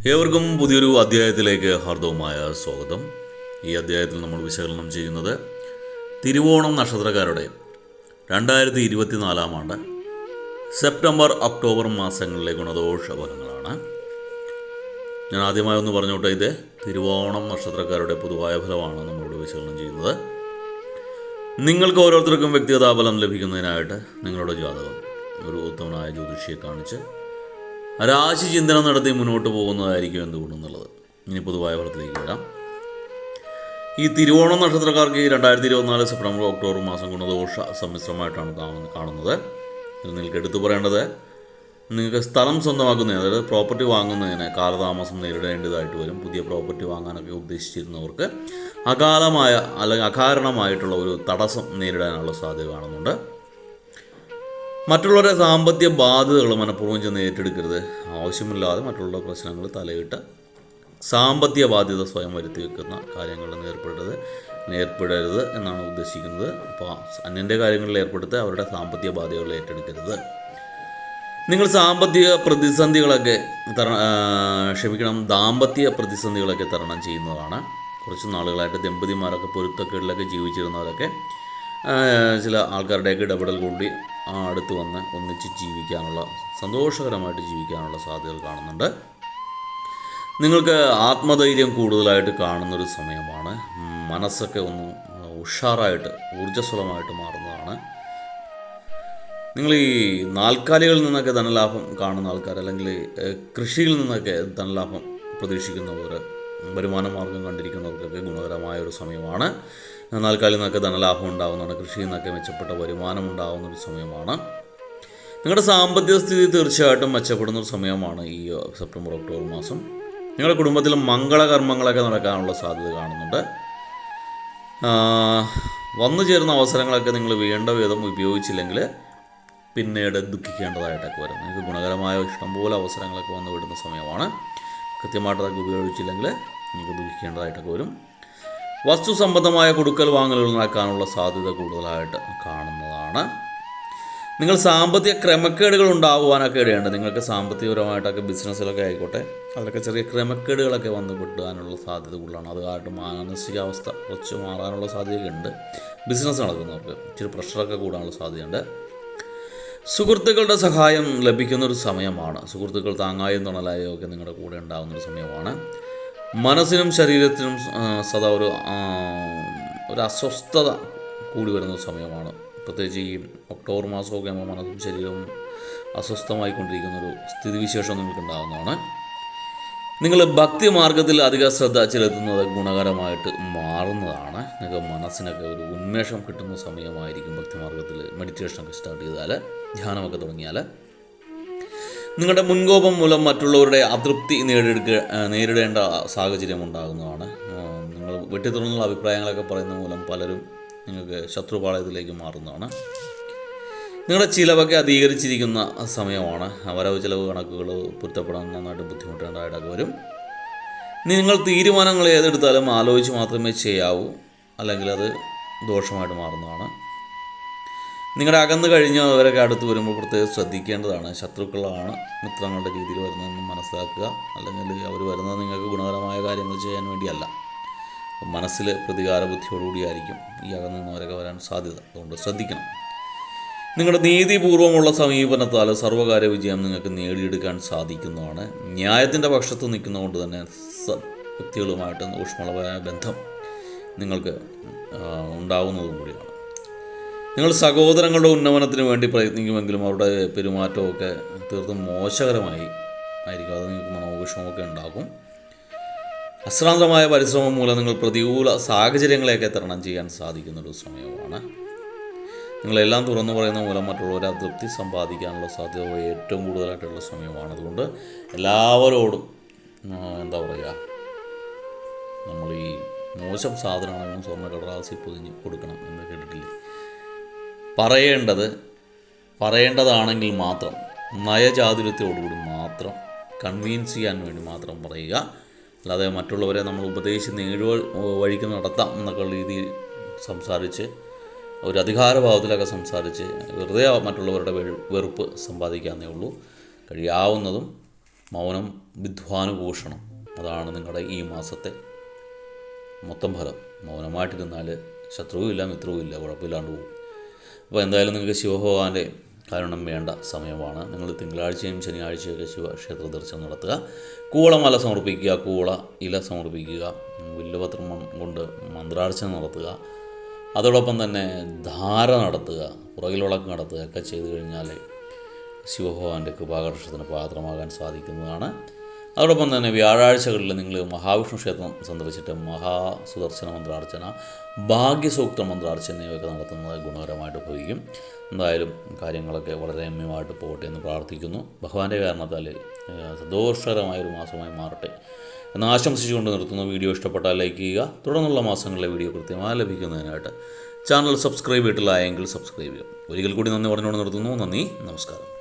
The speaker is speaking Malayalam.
ഏവർക്കും പുതിയൊരു അധ്യായത്തിലേക്ക് ഹാർദവമായ സ്വാഗതം. ഈ അധ്യായത്തിൽ നമ്മൾ വിശകലനം ചെയ്യുന്നത് തിരുവോണം നക്ഷത്രക്കാരുടെ 2024 ആണ്ട് സെപ്റ്റംബർ ഒക്ടോബർ മാസങ്ങളിലെ ഗുണദോഷ ഫലങ്ങളാണ്. ഞാൻ ആദ്യമായി ഒന്ന് പറഞ്ഞോട്ടെ, ഇത് തിരുവോണം നക്ഷത്രക്കാരുടെ പൊതുവായ ഫലമാണ് നമ്മളോട് വിശകലനം ചെയ്യുന്നത്. നിങ്ങൾക്ക് ഓരോരുത്തർക്കും വ്യക്തിഗത ഫലം ലഭിക്കുന്നതിനായിട്ട് നിങ്ങളുടെ ജാതകം ഒരു ഉത്തമനായ ജ്യോതിഷിയെ കാണിച്ച് രാശി ചിന്തനം നടത്തി മുന്നോട്ട് പോകുന്നതായിരിക്കും എന്തുകൊണ്ടെന്നുള്ളത്. ഇനി പൊതുവായ ഫലത്തിലേക്ക് വരാം. ഈ തിരുവോണം നക്ഷത്രക്കാർക്ക് ഈ 2024 സെപ്റ്റംബർ ഒക്ടോബർ മാസം ഗുണദോഷ സമ്മിശ്രമായിട്ടാണ് കാണുന്നത്. ഇതിൽ നിങ്ങൾക്ക് എടുത്തു പറയേണ്ടത്, നിങ്ങൾക്ക് സ്ഥലം സ്വന്തമാക്കുന്നതിന്, അതായത് പ്രോപ്പർട്ടി വാങ്ങുന്നതിന് കാലതാമസം നേരിടേണ്ടതായിട്ട് വരും. പുതിയ പ്രോപ്പർട്ടി വാങ്ങാനൊക്കെ ഉദ്ദേശിച്ചിരുന്നവർക്ക് അകാലമായ അല്ലെങ്കിൽ അകാരണമായിട്ടുള്ള ഒരു തടസ്സം നേരിടാനുള്ള സാധ്യത കാണുന്നുണ്ട്. മറ്റുള്ളവരുടെ സാമ്പത്തിക ബാധ്യതകൾ മനഃപൂർവ്വം ചെന്ന് ഏറ്റെടുക്കരുത്. ആവശ്യമില്ലാതെ മറ്റുള്ള പ്രശ്നങ്ങൾ തലയിട്ട് സാമ്പത്തിക ബാധ്യത സ്വയം വരുത്തി വെക്കുന്ന കാര്യങ്ങളിൽ ഏർപ്പെടരുത് എന്നാണ് ഉദ്ദേശിക്കുന്നത്. അപ്പോൾ അന്യൻ്റെ കാര്യങ്ങളിൽ ഏർപ്പെടുത്തി അവരുടെ സാമ്പത്തിക ബാധ്യതകൾ ഏറ്റെടുക്കരുത്. നിങ്ങൾ സാമ്പത്തിക പ്രതിസന്ധികളൊക്കെ ദാമ്പത്യ പ്രതിസന്ധികളൊക്കെ തരണം ചെയ്യുന്നതാണ്. കുറച്ച് നാളുകളായിട്ട് ദമ്പതിമാരൊക്കെ പൊരുത്തക്കേടിലൊക്കെ ജീവിച്ചിരുന്നവരൊക്കെ ചില ആൾക്കാരുടെയൊക്കെ ഇടപെടൽ കൂടി അടുത്ത് വന്ന് ഒന്നിച്ച് സന്തോഷകരമായിട്ട് ജീവിക്കാനുള്ള സാധ്യതകൾ കാണുന്നുണ്ട്. നിങ്ങൾക്ക് ആത്മധൈര്യം കൂടുതലായിട്ട് കാണുന്നൊരു സമയമാണ്. മനസ്സൊക്കെ ഒന്ന് ഉഷാറായിട്ട് ഊർജ്ജസ്വലമായിട്ട് മാറുന്നതാണ്. നിങ്ങൾ ഈ നാൽക്കാലികളിൽ നിന്നൊക്കെ ധനലാഭം കാണുന്ന ആൾക്കാർ, അല്ലെങ്കിൽ കൃഷിയിൽ നിന്നൊക്കെ ധനലാഭം പ്രതീക്ഷിക്കുന്നവർ, വരുമാന മാർഗം കണ്ടിരിക്കുന്നവർക്കൊക്കെ ഗുണകരമായ ഒരു സമയമാണ്. നാൽക്കാലിൽ നിന്നൊക്കെ ധനലാഭം ഉണ്ടാകുന്നതാണ്. കൃഷിയിൽ നിന്നൊക്കെ മെച്ചപ്പെട്ട വരുമാനം ഉണ്ടാകുന്നൊരു സമയമാണ്. നിങ്ങളുടെ സാമ്പത്തിക സ്ഥിതി തീർച്ചയായിട്ടും മെച്ചപ്പെടുന്നൊരു സമയമാണ് ഈ സെപ്റ്റംബർ ഒക്ടോബർ മാസം. നിങ്ങളുടെ കുടുംബത്തിൽ മംഗളകർമ്മങ്ങളൊക്കെ നടക്കാനുള്ള സാധ്യത കാണുന്നുണ്ട്. വന്നു ചേരുന്ന അവസരങ്ങളൊക്കെ നിങ്ങൾ വേണ്ട വിധം ഉപയോഗിച്ചില്ലെങ്കിൽ പിന്നീട് ദുഃഖിക്കേണ്ടതായിട്ടൊക്കെ വരും. നിങ്ങൾക്ക് ഗുണകരമായ ഇഷ്ടംപോലെ അവസരങ്ങളൊക്കെ വന്നു വിടുന്ന സമയമാണ്. കൃത്യമായിട്ടതൊക്കെ ഉപയോഗിച്ചില്ലെങ്കിൽ നിങ്ങൾക്ക് ദുഃഖിക്കേണ്ടതായിട്ടൊക്കെ വരും. വസ്തു സംബന്ധമായ കൊടുക്കൽ വാങ്ങലുകൾ നടക്കാനുള്ള സാധ്യത കൂടുതലായിട്ട് കാണുന്നതാണ്. നിങ്ങൾ സാമ്പത്തിക ക്രമക്കേടുകൾ ഉണ്ടാകുവാനൊക്കെ ഇടയുണ്ട്. നിങ്ങൾക്ക് സാമ്പത്തികപരമായിട്ടൊക്കെ ബിസിനസ്സിലൊക്കെ ആയിക്കോട്ടെ, അതിലൊക്കെ ചെറിയ ക്രമക്കേടുകളൊക്കെ വന്നു പെട്ടാനുള്ള സാധ്യത കൂടുതലാണ്. അത് കാരണം മാനസികാവസ്ഥ കുറച്ച് മാറാനുള്ള സാധ്യതയുണ്ട്. ബിസിനസ് നടക്കുന്നവർക്ക് ഇച്ചിരി പ്രഷറൊക്കെ കൂടാനുള്ള സാധ്യതയുണ്ട്. സുഹൃത്തുക്കളുടെ സഹായം ലഭിക്കുന്നൊരു സമയമാണ്. സുഹൃത്തുക്കൾ താങ്ങായും തുണലായും ഒക്കെ നിങ്ങളുടെ കൂടെ ഉണ്ടാകുന്നൊരു സമയമാണ്. മനസ്സിനും ശരീരത്തിനും സദാ ഒരു അസ്വസ്ഥത കൂടി വരുന്ന സമയമാണ്. പ്രത്യേകിച്ച് ഈ ഒക്ടോബർ മാസമൊക്കെ ആകുമ്പോൾ മനസ്സും ശരീരവും അസ്വസ്ഥമായിക്കൊണ്ടിരിക്കുന്നൊരു സ്ഥിതിവിശേഷം നിങ്ങൾക്കുണ്ടാകുന്നതാണ്. നിങ്ങൾ ഭക്തി മാർഗത്തിൽ അധിക ശ്രദ്ധ ചെലുത്തുന്നത് ഗുണകരമായിട്ട് മാറുന്നതാണ്. നിങ്ങൾക്ക് മനസ്സിനൊക്കെ ഒരു ഉന്മേഷം കിട്ടുന്ന സമയമായിരിക്കും. ഭക്തിമാർഗത്തിൽ മെഡിറ്റേഷനൊക്കെ സ്റ്റാർട്ട് ചെയ്താൽ, ധ്യാനമൊക്കെ തുടങ്ങിയാൽ. നിങ്ങളുടെ മുൻകോപം മൂലം മറ്റുള്ളവരുടെ അതൃപ്തി നേരിടേണ്ട സാഹചര്യം ഉണ്ടാകുന്നതാണ്. നിങ്ങൾ വെട്ടിത്തുറന്നുള്ള അഭിപ്രായങ്ങളൊക്കെ പറയുന്ന മൂലം പലരും നിങ്ങൾക്ക് ശത്രുപാളയത്തിലേക്ക് മാറുന്നതാണ്. നിങ്ങളുടെ ചിലവൊക്കെ അധികരിച്ചിരിക്കുന്ന സമയമാണ്. വരവ് ചിലവ് കണക്കുകൾ പൊരുത്തപ്പെടാൻ നന്നായിട്ട് ബുദ്ധിമുട്ടേണ്ടതായിട്ടൊക്കെ വരും. നിങ്ങൾ തീരുമാനങ്ങൾ ഏതെടുത്താലും ആലോചിച്ച് മാത്രമേ ചെയ്യാവൂ, അല്ലെങ്കിൽ അത് ദോഷമായിട്ട് മാറുന്നതാണ്. നിങ്ങളുടെ അകന്ന് കഴിഞ്ഞവരൊക്കെ അടുത്ത് വരുമ്പോൾ പ്രത്യേകം ശ്രദ്ധിക്കേണ്ടതാണ്. ശത്രുക്കളാണ് മിത്രങ്ങളുടെ രീതിയിൽ വരുന്നതെന്ന് മനസ്സിലാക്കുക. അല്ലെങ്കിൽ അവർ വരുന്നത് നിങ്ങൾക്ക് ഗുണകരമായ കാര്യങ്ങൾ ചെയ്യാൻ വേണ്ടിയല്ല. മനസ്സിൽ പ്രതികാര ബുദ്ധിയോടുകൂടിയായിരിക്കും ഈ അകന്നു നിന്നവരൊക്കെ വരാൻ സാധ്യത. അതുകൊണ്ട് ശ്രദ്ധിക്കണം. നിങ്ങളുടെ നീതിപൂർവമുള്ള സമീപനത്താൽ സർവ്വകാര്യ വിജയം നിങ്ങൾക്ക് നേടിയെടുക്കാൻ സാധിക്കുന്നതാണ്. ന്യായത്തിൻ്റെ പക്ഷത്ത് നിൽക്കുന്നതുകൊണ്ട് തന്നെ വ്യക്തികളുമായിട്ട് ഊഷ്മളമായ ബന്ധം നിങ്ങൾക്ക് ഉണ്ടാകുന്നതും കൂടിയാണ്. നിങ്ങൾ സഹോദരങ്ങളുടെ ഉന്നമനത്തിന് വേണ്ടി പ്രയത്നിക്കുമെങ്കിലും അവരുടെ പെരുമാറ്റമൊക്കെ തീർത്തും മോശകരമായി ആയിരിക്കും. അത് നിങ്ങൾക്ക് മനോവിഷമമൊക്കെ ഉണ്ടാകും. അശ്രാന്തമായ പരിശ്രമം മൂലം നിങ്ങൾ പ്രതികൂല സാഹചര്യങ്ങളെയൊക്കെ തരണം ചെയ്യാൻ സാധിക്കുന്നൊരു സമയമാണ്. നിങ്ങളെല്ലാം തുറന്നു പറയുന്ന മൂലം മറ്റുള്ളവരെ അതൃപ്തി സമ്പാദിക്കാനുള്ള സാധ്യത ഏറ്റവും കൂടുതലായിട്ടുള്ള സമയമാണ്. അതുകൊണ്ട് എല്ലാവരോടും നമ്മൾ ഈ മോശം സാധനമാണെങ്കിലും സ്വർണ്ണ കടലാസിൽ പൊതിഞ്ഞ് കൊടുക്കണം എന്ന് കേട്ടിട്ടില്ലേ? പറയേണ്ടതാണെങ്കിൽ മാത്രം നയചാതുര്യത്തോടുകൂടി മാത്രം കൺവീൻസ് ചെയ്യാൻ വേണ്ടി മാത്രം പറയുക. അല്ലാതെ മറ്റുള്ളവരെ നമ്മൾ ഉപദേശിച്ച് വഴിക്ക് നടത്താം എന്നൊക്കെ രീതിയിൽ സംസാരിച്ച് ഒരു അധികാരഭാവത്തിലൊക്കെ സംസാരിച്ച് വെറുതെ മറ്റുള്ളവരുടെ വെറുപ്പ് സമ്പാദിക്കാവുന്നേ ഉള്ളൂ. കഴിയാവുന്നതും മൗനം വിദ്വാനുഭൂഷണം. അതാണ് നിങ്ങളുടെ ഈ മാസത്തെ മൊത്തം ഫലം. മൗനമായിട്ടിരുന്നാൽ ശത്രുവുമില്ല മിത്രവുമില്ല, കുഴപ്പമില്ലാണ്ട് പോകും. അപ്പോൾ എന്തായാലും നിങ്ങൾക്ക് ശിവഭഗവാന്റെ കാരണം വേണ്ട സമയമാണ്. നിങ്ങൾ തിങ്കളാഴ്ചയും ശനിയാഴ്ചയൊക്കെ ശിവക്ഷേത്ര ദർശനം നടത്തുക. കൂളമാല സമർപ്പിക്കുക, കൂള ഇല സമർപ്പിക്കുക, വില്ലുപത്രം കൊണ്ട് മന്ത്രാർച്ചന നടത്തുക. അതോടൊപ്പം തന്നെ ധാര നടത്തുക, പുറകിൽ വിളക്ക് നടത്തുക ഒക്കെ ചെയ്തു കഴിഞ്ഞാൽ ശിവഭഗവാന്റെ കൃപാകർഷത്തിന് പാത്രമാകാൻ സാധിക്കുന്നതാണ്. അതോടൊപ്പം തന്നെ വ്യാഴാഴ്ചകളിൽ നിങ്ങൾ മഹാവിഷ്ണു ക്ഷേത്രം സന്ദർശിച്ചിട്ട് മഹാസുദർശന മന്ത്രാർച്ചന, ഭാഗ്യസൂക്ത മന്ത്രാർച്ചനയൊക്കെ നടത്തുന്നത് ഗുണകരമായിട്ട് ഭവിക്കും. എന്തായാലും കാര്യങ്ങളൊക്കെ വളരെ രമ്യമായിട്ട് പോകട്ടെ എന്ന് പ്രാർത്ഥിക്കുന്നു. ഭഗവാന്റെ കാരണത്താൽ സന്തോഷകരമായൊരു മാസമായി മാറട്ടെ എന്ന് ആശംസിച്ചുകൊണ്ട് നിർത്തുന്നു. വീഡിയോ ഇഷ്ടപ്പെട്ടാൽ ലൈക്ക് ചെയ്യുക. തുടർന്നുള്ള മാസങ്ങളിലെ വീഡിയോ കൃത്യമായി ലഭിക്കുന്നതിനായിട്ട് ചാനൽ സബ്സ്ക്രൈബ് ചെയ്തിട്ടില്ല എങ്കിൽ സബ്സ്ക്രൈബ് ചെയ്യുക. ഒരിക്കൽ കൂടി നന്ദി പറഞ്ഞുകൊണ്ട് നിർത്തുന്നു. നന്ദി, നമസ്കാരം.